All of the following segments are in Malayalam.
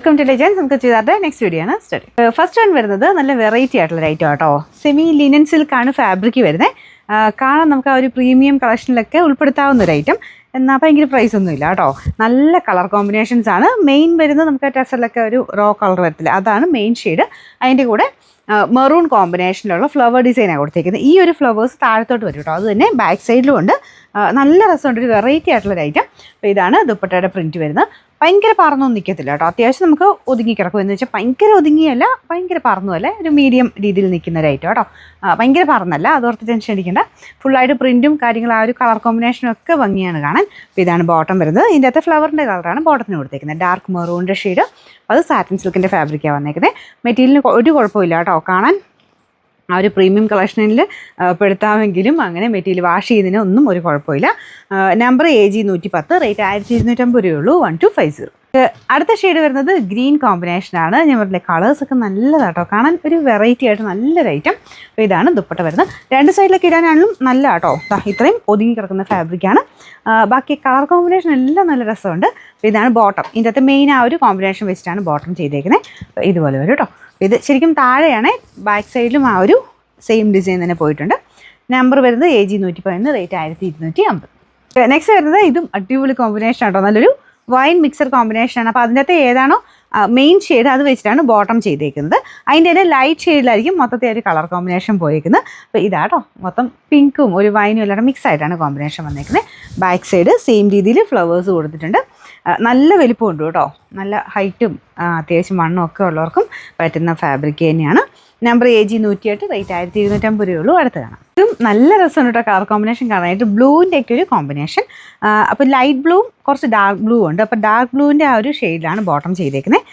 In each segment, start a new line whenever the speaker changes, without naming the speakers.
Welcome to legends. നമുക്ക് ചെയ്താൽ നെക്സ്റ്റ് വീഡിയോ ആണ് സ്റ്റഡി. ഫസ്റ്റ് വൺ വരുന്നത് നല്ല വെറൈറ്റി ആയിട്ടുള്ള ഐറ്റം കേട്ടോ. സെമി ലിനൻ സിൽക്കാണ് ഫാബ്രിക് വരുന്നത്. കാണാൻ നമുക്ക് ആ ഒരു പ്രീമിയം കളക്ഷനിലൊക്കെ ഉൾപ്പെടുത്താവുന്ന ഒരു ഐറ്റം. എന്നാൽ ഭയങ്കര പ്രൈസ് ഒന്നുമില്ല കേട്ടോ. നല്ല കളർ കോമ്പിനേഷൻസ് ആണ്. മെയിൻ വരുന്നത് നമുക്ക് ടെസറിലൊക്കെ ഒരു റോ കളർ വരത്തില്ല, അതാണ് മെയിൻ ഷെയ്ഡ്. അതിൻ്റെ കൂടെ മെറൂൺ കോമ്പിനേഷനിലുള്ള ഫ്ലവർ ഡിസൈനാണ് കൊടുത്തേക്കുന്നത്. ഈ ഒരു ഫ്ലവേഴ്സ് താഴത്തോട്ട് വരും കേട്ടോ. അത് തന്നെ ബാക്ക് സൈഡിലും ഉണ്ട്. നല്ല രസമുണ്ട്, ഒരു വെറൈറ്റി ആയിട്ടുള്ളൊരു ഐറ്റം. അപ്പോൾ ഇതാണ് ദുപ്പട്ടയുടെ പ്രിൻറ്റ് വരുന്നത്. ഭയങ്കര പറന്നൊന്നും നിൽക്കത്തില്ല കേട്ടോ. അത്യാവശ്യം നമുക്ക് ഒതുങ്ങി കിടക്കും. എന്ന് വെച്ചാൽ ഭയങ്കര ഒതുങ്ങിയല്ല, ഭയങ്കര പറന്നുമല്ല, ഒരു മീഡിയം രീതിയിൽ നിൽക്കുന്ന ഒരു ഐറ്റം കേട്ടോ. ഭയങ്കര പറന്നല്ല, അതോർത്ത് ടെൻഷൻ അടിക്കേണ്ട. ഫുള്ളായിട്ട് പ്രിൻറ്റും കാര്യങ്ങളും ആ ഒരു കളർ കോമ്പിനേഷനും ഒക്കെ ഭംഗിയാണ് കാണാൻ. അപ്പോൾ ഇതാണ് ബോട്ടം വരുന്നത്. ഇതിൻ്റെ അകത്ത് ഫ്ലവറിൻ്റെ കളറാണ് ബോട്ടത്തിന് കൊടുത്തേക്കുന്നത്. ഡാർക്ക് മെറൂണിൻ്റെ ഷെയ്ഡ്. അത് സാറ്റിൻ സിൽക്കിൻ്റെ ഫാബ്രിക്കാണ് വന്നേക്കുന്നത്. മെറ്റീരിയലിന് ഒരു കുഴപ്പമില്ല കേട്ടോ. കാണാൻ ആ ഒരു പ്രീമിയം കളക്ഷനിൽ പെടുത്താമെങ്കിലും അങ്ങനെ മെറ്റീരിയൽ വാഷ് ചെയ്യുന്നതിന് ഒന്നും ഒരു കുഴപ്പമില്ല. നമ്പർ AG 110, റേറ്റ് 1250 രൂപയുള്ളൂ. 1250. അടുത്ത ഷെയ്ഡ് വരുന്നത് ഗ്രീൻ കോമ്പിനേഷനാണ്. ഞാൻ പറഞ്ഞില്ലേ, കളേഴ്സൊക്കെ നല്ലതാട്ടോ. കാണാൻ ഒരു വെറൈറ്റി ആയിട്ട് നല്ലൊരു ഐറ്റം. അപ്പോൾ ഇതാണ് ദുപ്പട്ട വരുന്നത്. രണ്ട് സൈഡിലൊക്കെ ഇടാനാണെങ്കിലും നല്ല കേട്ടോ. ഇത്രയും ഒതുങ്ങി കിടക്കുന്ന ഫാബ്രിക്കാണ്. ബാക്കി കളർ കോമ്പിനേഷൻ എല്ലാം നല്ല രസമുണ്ട്. അപ്പോൾ ഇതാണ് ബോട്ടം. ഇതിൻ്റെ അകത്ത് മെയിൻ ആ ഒരു കോമ്പിനേഷൻ വെച്ചിട്ടാണ് ബോട്ടം ചെയ്തേക്കുന്നത്. ഇതുപോലെ വരും കേട്ടോ. ഇത് ശരിക്കും താഴെയാണ്. ബാക്ക് സൈഡിലും ആ ഒരു സെയിം ഡിസൈൻ തന്നെ പോയിട്ടുണ്ട്. നമ്പർ വരുന്നത് AG 111, റേറ്റ് 1250. നെക്സ്റ്റ് വരുന്നത് ഇതും അടിപൊളി കോമ്പിനേഷൻ ആട്ടോ. നല്ലൊരു വൈൻ മിക്സർ കോമ്പിനേഷനാണ്. അപ്പോൾ അതിൻ്റെ അകത്ത് ഏതാണോ മെയിൻ ഷെയ്ഡ് അത് വെച്ചിട്ടാണ് ബോട്ടം ചെയ്തേക്കുന്നത്. അതിൻ്റെ തന്നെ ലൈറ്റ് ഷെയ്ഡിലായിരിക്കും മൊത്തത്തിൽ ഒരു കളർ കോമ്പിനേഷൻ പോയേക്കുന്നത്. അപ്പോൾ ഇതാട്ടോ, മൊത്തം പിങ്കും ഒരു വൈനും എല്ലാം മിക്സ് ആയിട്ടാണ് കോമ്പിനേഷൻ വന്നേക്കുന്നത്. ബാക്ക് സൈഡ് സെയിം രീതിയിൽ ഫ്ലവേഴ്സ് കൊടുത്തിട്ടുണ്ട്. നല്ല വലിപ്പമുണ്ട് കേട്ടോ. നല്ല ഹൈറ്റും അത്യാവശ്യം മണ്ണും ഒക്കെ ഉള്ളവർക്കും പറ്റുന്ന ഫാബ്രിക് തന്നെയാണ്. നമ്പർ AG 108, റേറ്റ് 1250 രൂപയുള്ളൂ. അടുത്ത് കാണാം. ഇതും നല്ല രസമുണ്ട് കേട്ടോ. കളർ കോമ്പിനേഷൻ കാണാനായിട്ട് ബ്ലൂവിൻ്റെ ഒക്കെ ഒരു കോമ്പിനേഷൻ. അപ്പോൾ ലൈറ്റ് ബ്ലൂവും കുറച്ച് ഡാർക്ക് ബ്ലൂ ഉണ്ട്. അപ്പോൾ ഡാർക്ക് ബ്ലൂവിൻ്റെ ആ ഒരു ഷെയ്ഡിലാണ് ബോട്ടം ചെയ്തേക്കുന്നത്.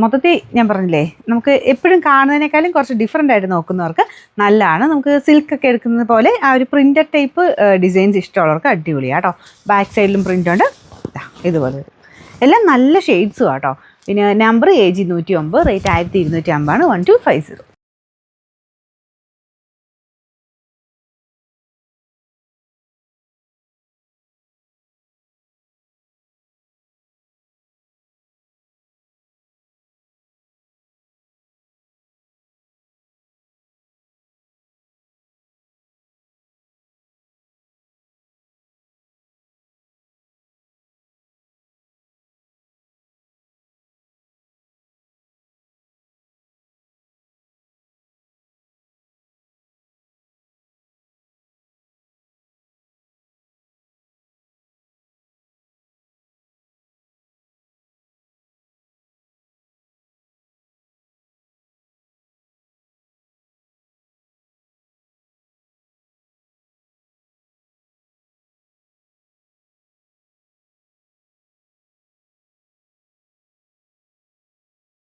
മൊത്തത്തിൽ ഞാൻ പറഞ്ഞില്ലേ, നമുക്ക് എപ്പോഴും കാണുന്നതിനേക്കാളും കുറച്ച് ഡിഫറെൻ്റ് ആയിട്ട് നോക്കുന്നവർക്ക് നല്ലതാണ്. നമുക്ക് സിൽക്കൊക്കെ എടുക്കുന്നത് പോലെ ആ ഒരു പ്രിൻ്റഡ് ടൈപ്പ് ഡിസൈൻസ് ഇഷ്ടമുള്ളവർക്ക് അടിപൊളിയാണ് കേട്ടോ. ബാക്ക് സൈഡിലും പ്രിൻ്റ് ഉണ്ട്. ഇതുപോലെ എല്ലാം നല്ല ഷെയ്ഡ്സും കേട്ടോ. പിന്നെ നമ്പർ AG 109, റേറ്റ് 1250, 1250.